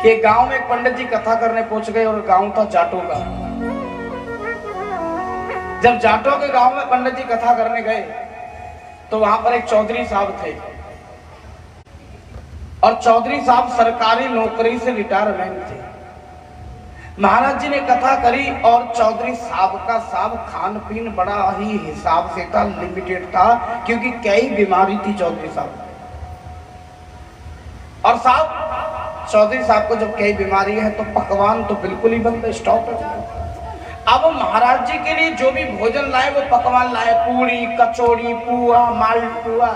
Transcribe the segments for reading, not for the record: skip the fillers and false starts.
कि गांव में एक पंडित जी कथा करने पहुंच गए और गांव था जाटों का। जब जाटों के गांव में पंडित जी कथा करने गए तो वहां पर एक चौधरी साहब थे और चौधरी साहब सरकारी नौकरी से रिटायरमेंट थे। महाराज जी ने कथा करी और चौधरी साहब का खान पीन बड़ा ही हिसाब से था, लिमिटेड था, क्योंकि कई बीमारी थी चौधरी साहब। और साहब चौधरी साहब को जब कई बीमारी है तो पकवान तो बिल्कुल ही बंद, स्टॉप है। अब महाराज जी के लिए जो भी भोजन लाए वो पकवान लाए, पूरी कचौड़ी पुआ मालपुआ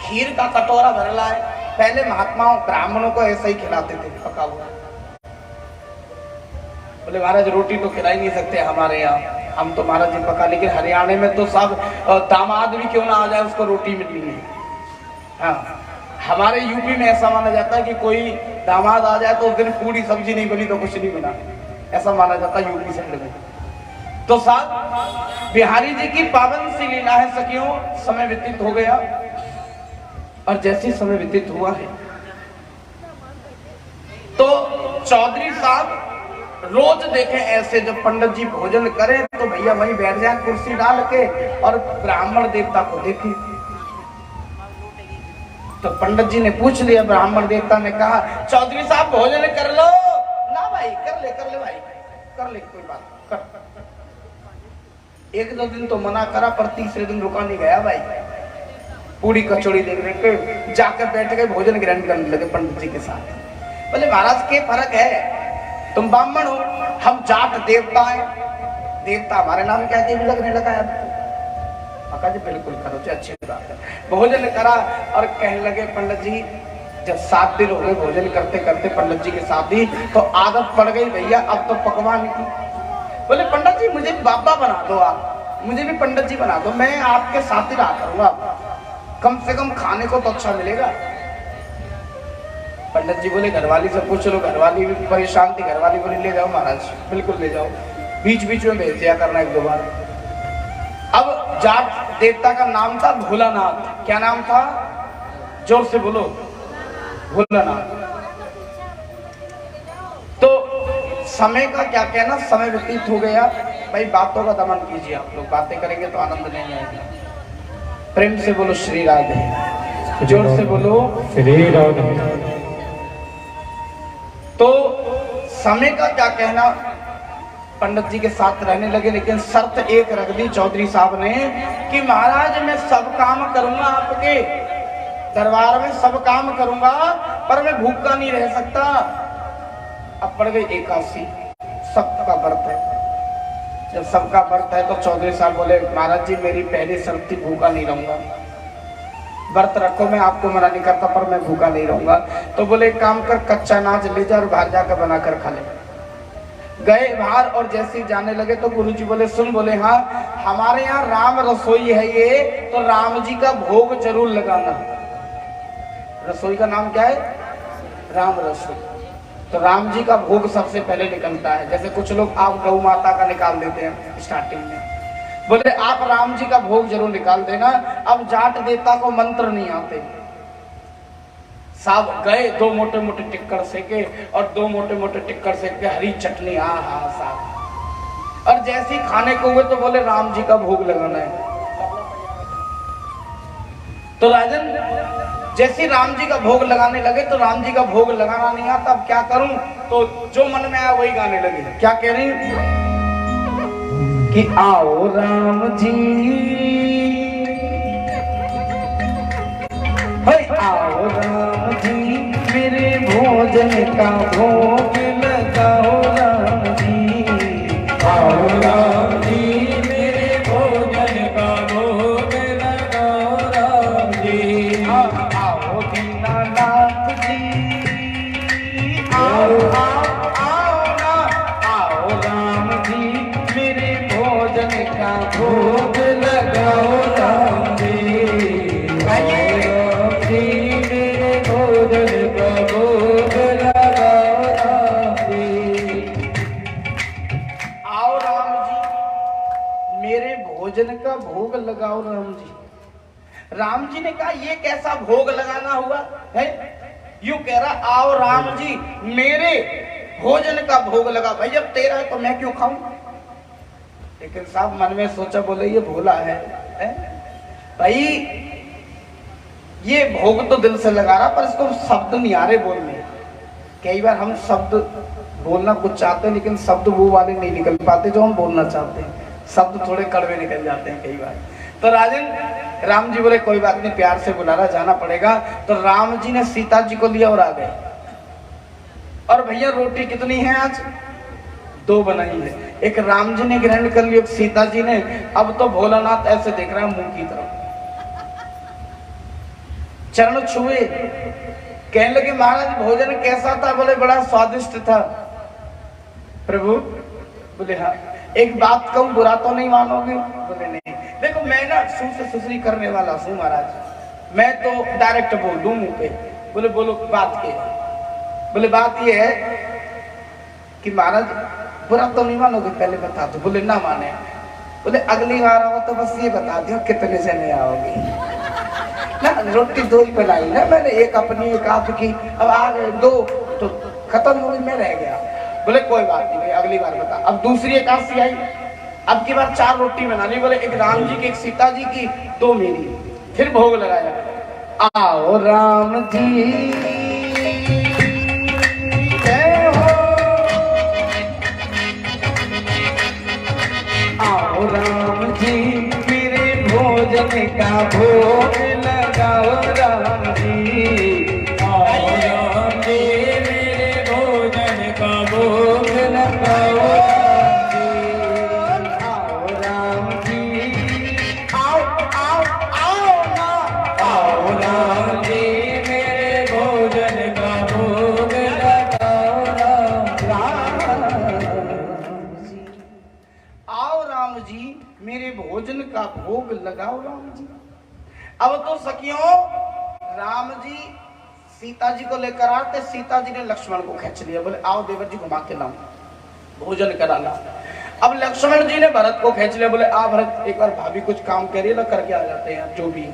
खीर का कटोरा भर लाए। पहले महात्माओं ब्राह्मणों को ऐसा ही खिलाते थे पका हुआ। बोले महाराज रोटी तो खिला ही नहीं सकते हमारे यहाँ, हम तो महाराज जी पका, लेकिन हरियाणा में तो सब दामाद भी क्यों ना आ जाए उसको रोटी मिलनी है। हाँ, हमारे यूपी में ऐसा माना जाता है कि कोई दामाद आ जाए तो उस दिन पूरी सब्जी नहीं बनी तो कुछ नहीं बना, ऐसा माना जाता है यूपी साइड में। तो साथ बिहारी जी की पावन सी लीला है सखियों। समय व्यतीत हो गया और जैसे समय व्यतीत हुआ है तो चौधरी साहब रोज देखे ऐसे जब पंडित जी भोजन करें तो भैया वहीं बैठ जाए कुर्सी डाल के और ब्राह्मण देवता को देखे। तो पंडित जी ने पूछ लिया, ब्राह्मण देवता ने कहा चौधरी साहब भोजन कर लो ना भाई, कर ले भाई, कर ले, कोई बात कर। एक दो दिन तो मना करा पर तीसरे दिन रुका नहीं गया भाई। पूरी कचौड़ी देख के जाकर बैठ गए, भोजन ग्रहण करने लगे पंडित जी के साथ। बोले महाराज के फर्क है, तुम ब्राह्मण हो, हम जाट देवता हैं, देवता हमारे नाम क्या भी लगने लगा है। जी बिल्कुल करो जी, अच्छी बात है। भोजन करा और कहने लगे पंडित जी जब 7 दिन हो गए भोजन करते करते पंडित जी के साथ ही, तो आदत पड़ गई भैया अब तो पकवान की। बोले पंडित जी मुझे भी बाबा बना दो, आप मुझे भी पंडित जी बना दो, मैं आपके साथ ही रहा करूंगा, कम से कम खाने को तो अच्छा मिलेगा। पंडित जी बोले घरवाली से पूछ लो, घरवाली भी परेशान थी, घरवाली बोली ले जाओ महाराज, बिल्कुल ले जाओ, बीच बीच में भेज दिया करना 1-2 बार। अब जाट देवता का नाम था भोलानाथ। क्या नाम था, जोर से बोलो, भोलानाथ। तो समय का क्या कहना, समय व्यतीत हो गया भाई, बातों का दमन कीजिए, आप लोग बातें करेंगे तो आनंद नहीं आएगा। प्रेम से बोलो श्री राधे, जोर से बोलो श्री राधे। तो समय का क्या कहना, पंडित जी के साथ रहने लगे, लेकिन शर्त एक रख दी चौधरी साहब ने कि महाराज मैं सब काम करूंगा, आपके दरबार में सब काम करूंगा, पर मैं भूखा नहीं रह सकता। अब पड़ गई एकादशी, सबका व्रत है। जब सबका व्रत है तो चौधरी साहब बोले महाराज जी मेरी पहली शर्त थी भूखा नहीं रहूंगा, व्रत रखो मैं आपको मना नहीं करता पर मैं भूखा नहीं रहूंगा। तो बोले एक काम कर, कच्चा अनाज ले जा और बाहर जाकर बनाकर खा ले। गए बाहर और जैसे ही जाने लगे तो गुरुजी बोले सुन, बोले हाँ हमारे यहाँ राम रसोई है ये, तो राम जी का भोग जरूर लगाना। रसोई का नाम क्या है, राम रसोई। तो राम जी का भोग सबसे पहले निकलता है। जैसे कुछ लोग आप गौ माता का निकाल देते हैं स्टार्टिंग में, बोले आप राम जी का भोग जरूर निकाल देना। अब जाट देवता को मंत्र नहीं आते, साहब गए 2 मोटे मोटे टिक्कर सेके और 2 मोटे मोटे टिक्कर सेक के हरी चटनी, हाँ साहब। और जैसे ही खाने को हुए तो बोले राम जी का भोग लगाना है। तो राजन जैसे राम जी का भोग लगाने लगे तो राम जी का भोग लगाना नहीं आता, अब क्या करूं, तो जो मन में आया वही गाने लगे। क्या कह रही कि आओ राम जी, आओ राम जी मेरे भोजन का भोग लगाओ राम जी, आओ राम जी मेरे भोजन का भोग लगाओ राम जी, आओ दीनानाथ जी, आओ आओ आओ ना, आओ राम जी मेरे भोजन का भोग लगाओ राम जी, भोजन का भोग लगाओ राम जी। राम जी ने कहा ये कैसा भोग लगाना हुआ है, यूं कह रहा, आओ राम जी मेरे भोजन का भोग लगा। भाई जब तेरा है तो मैं क्यों खाऊं? लेकिन साहब मन में सोचा, बोले ये भोला है? भाई ये भोग तो दिल से लगा रहा, पर इसको शब्द नहीं आ रहे बोलने। कई बार हम शब्द बोलना कुछ चाहते हैं, लेकिन शब्द वो वाले नहीं निकल पाते जो हम बोलना चाहते हैं। शब्द थोड़े कड़वे निकल जाते हैं कई बार। तो राजन राम जी बोले कोई बात नहीं, प्यार से बुला रहा, जाना पड़ेगा। तो राम जी ने सीता जी को लिया और आ गए। और भैया रोटी कितनी है आज? 2 बनाई है। एक राम जी ने ग्रहण कर ली, एक सीता जी ने। अब तो भोलानाथ ऐसे देख रहा है मुंह की तरफ, चरण छुए, कहने लगे महाराज भोजन कैसा था? बोले बड़ा स्वादिष्ट था प्रभु। बोले हाँ। एक बात कहूं, बुरा तो नहीं मानोगे? बोले नहीं। देखो मैं ना सू से सुसरी करने वाला हूं महाराज, मैं तो डायरेक्ट बोल दूं मुंह पे। बोले बोलो बात क्या है? बोले बात ये है कि महाराज बुरा तो नहीं मानोगे, पहले बता दो। बोले ना माने। बोले अगली बार आओ तो बस ये बता दो कितने जने आओगे ना। रोटी 2 ही बनाई ना मैंने, एक अपनी एक आपकी। अब आ गए 2 तो खत्म हो गई, मैं रह गया। बोले कोई बात नहीं भाई, अगली बार बता। अब दूसरी एकादशी आई, अब की बार 4 रोटी बना ली। बोले एक राम जी की, एक सीता जी की, 2 मेरी। फिर भोग लगाया। आओ राम जी जय हो, आओ राम जी मेरे भोजन का भोग लगाओ राम जी। आओ राम जी मेरे भोजन का भोग लगाओ राम जी। आओ राम जी, आओ आओ आओ ना। आओ राम जी मेरे भोजन का भोग लगाओ राम जी। आओ राम जी मेरे भोजन का भोग लगाओ राम जी। अब तो सखियों राम जी सीता जी को लेकर आते, सीता जी ने लक्ष्मण को खींच लिया। बोले आओ देवर जी घुमा के लाओ, भोजन कराना। अब लक्ष्मण जी ने भरत को खींच लिया। बोले आ भरत, एक बार भाभी कुछ काम कह रही है ना, करके आ जाते हैं जो भी।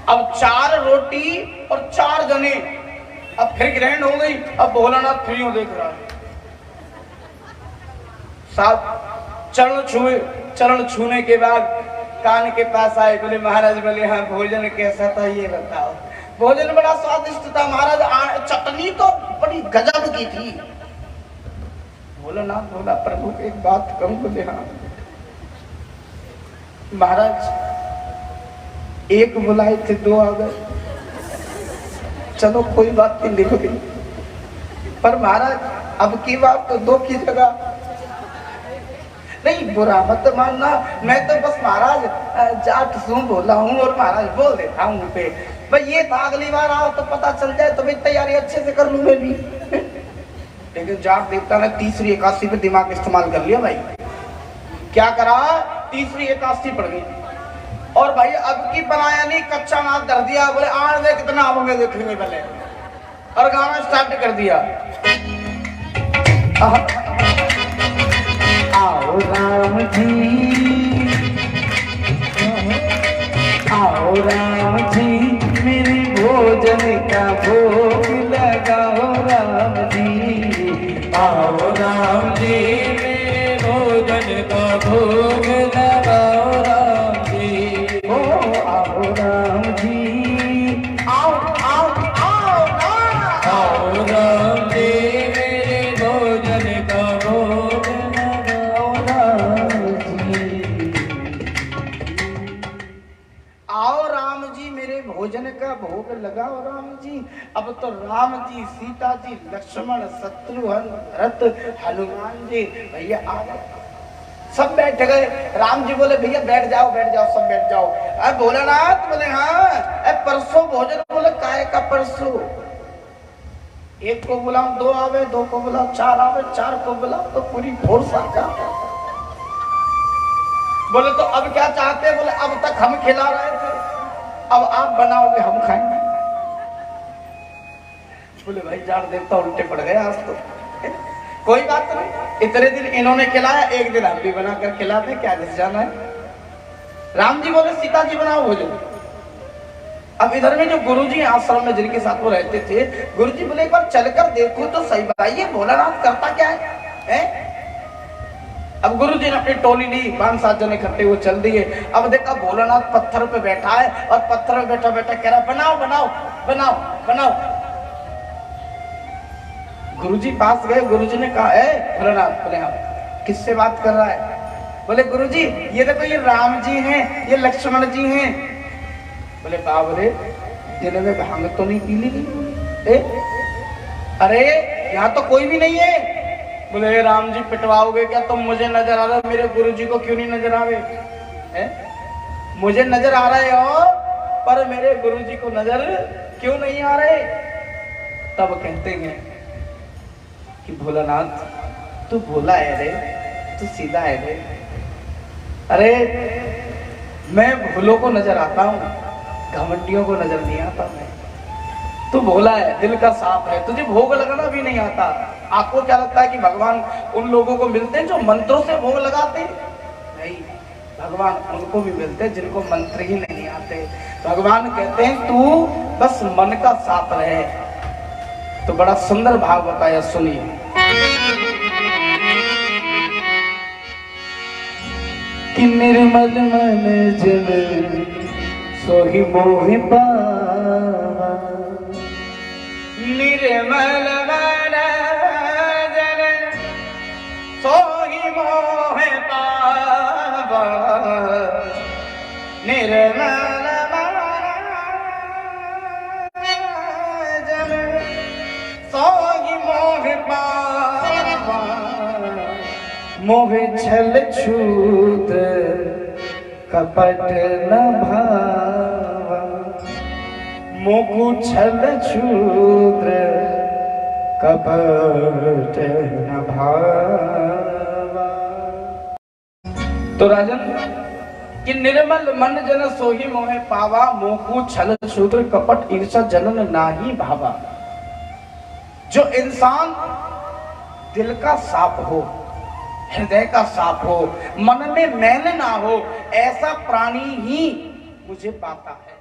अब 4 रोटी और 4 जने। अब फिर ग्रहण हो गई। अब भोलानाथ फ्री देख रहा है साहब। चरण छुए, चरण छूने के बाद कान के पास आए। बोले महाराज, बोले हाँ भोजन कैसा था ये बताओ। भोजन बड़ा स्वादिष्ट था महाराज, चटनी तो बड़ी गजब की थी। बोला ना, बोला प्रभु एक बात कहूं? बोले हाँ महाराज, 1 बुलाए थे 2 आ गए। चलो कोई बात नहीं, लिख गई। पर महाराज अब की बात तो 2 की जगह नहीं, बुरा मत मानना। मैं तो बस महाराज जाट सू बोला हूँ और महाराज बोल देता हूँ पे। भाई ये था अगली बार आओ तो पता चल जाए, तो भाई तैयारी अच्छे से कर लूँ मैं भी। लेकिन जाट देवता ने तीसरी एकादशी पे दिमाग इस्तेमाल कर लिया भाई। क्या करा? तीसरी एकादशी पड़ गई और भाई अब की बनाया नहीं, कच्चा माल धर दिया। बोले आने दे कितना आओगे देखेंगे पहले, और गाना स्टार्ट कर दिया। आओ राम जी, आओ राम जी मेरे भोजन का भोग लगाओ राम जी। आओ राम जी मेरे भोजन का भोग लगाओ राम जी। ओ आओ राम जी, आओ आओ आओ ना। आओ राम जी मेरे भोजन का भोग लगाओ राम जी। आओ राम जी मेरे भोजन का भोग लगाओ राम जी। अब तो राम जी, सीता जी, लक्ष्मण, शत्रुघ्न, भरत, हनुमान जी भैया आ गए, सब बैठ गए। राम जी बोले भैया बैठ जाओ बैठ जाओ, सब बैठ जाओ। अरे भोलानाथ बोले हाँ। परसों भोजन? बोले काय का परसों? 1 को बुलाओ 2 आवे, 2 को बुलाओ 4 आवे, 4 को बुलाओ तो पूरी भोर साका। बोले तो अब क्या चाहते? बोले अब तक हम खिला रहे थे, अब आप बनाओगे हम खाएंगे। बोले भाई जाट देवता उल्टे पड़ गए आज तो। कोई बात नहीं, इतने दिन इन्होंने खिलाया, एक दिन हम भी बनाकर खिलाते, क्या जिस जाना है। राम जी बोले सीता जी बनाओ भोजन। अब इधर में जो गुरुजी आश्रम में जिनके साथ वो रहते थे, गुरुजी बोले एक बार चलकर देखो तो सही बताइए भोलानाथ करता क्या है? अब गुरुजी ने अपनी टोली ली, 5-7 जने इकट्ठे हुए चल दिए। अब देखा भोलानाथ पत्थर पे बैठा है और पत्थर पे बैठा बैठा कह रहा बनाओ बनाओ बनाओ बनाओ। गुरुजी पास गए, गुरुजी ने कहा है भोलानाथ? बोले हाँ। किससे बात कर रहा है? बोले गुरुजी ये देखो ये राम जी हैं, ये लक्ष्मण जी हैं। बोले बाबरे दिन में भांग तो नहीं पी ली? अरे यहाँ तो कोई भी नहीं है। बोले राम जी पिटवाओगे क्या? तुम मुझे नजर आ रहा है, मेरे गुरुजी को क्यों नहीं नजर आवे? मुझे नजर आ रहे हो पर मेरे गुरुजी को नजर क्यों नहीं आ रहे? तब कहते हैं कि भोलानाथ तू भोला है रे, तू सीधा है रे। अरे मैं भोलों को नजर आता हूँ, घमंडियों को नजर नहीं आता। मैं तू भोला है, दिल का साफ है, तुझे भोग लगाना भी नहीं आता। आपको क्या लगता है कि भगवान उन लोगों को मिलते हैं जो मंत्रों से भोग लगाते? नहीं, भगवान उनको भी मिलते हैं जिनको मंत्र ही नहीं आते। भगवान कहते हैं तू बस मन का साफ रहे। तो बड़ा सुंदर भाव बताया, सुनिए। कि निर्मल मन जन सोहि मोहि पावा, निर्मल मन जन सोहि मोहि पावा, निर्मल मन जन सोहि मोहि पावा, मोहि छल छूत कपट न भावा, मोगु छल छूद्र कपट न भावा। तो राजन कि निर्मल मन जन सोहि मोहे पावा, मोगु छल छूद्र कपट ईर्षा जनन नाही भावा। जो इंसान दिल का साफ हो, हृदय का साफ हो, मन में मैल ना हो, ऐसा प्राणी ही मुझे पाता है।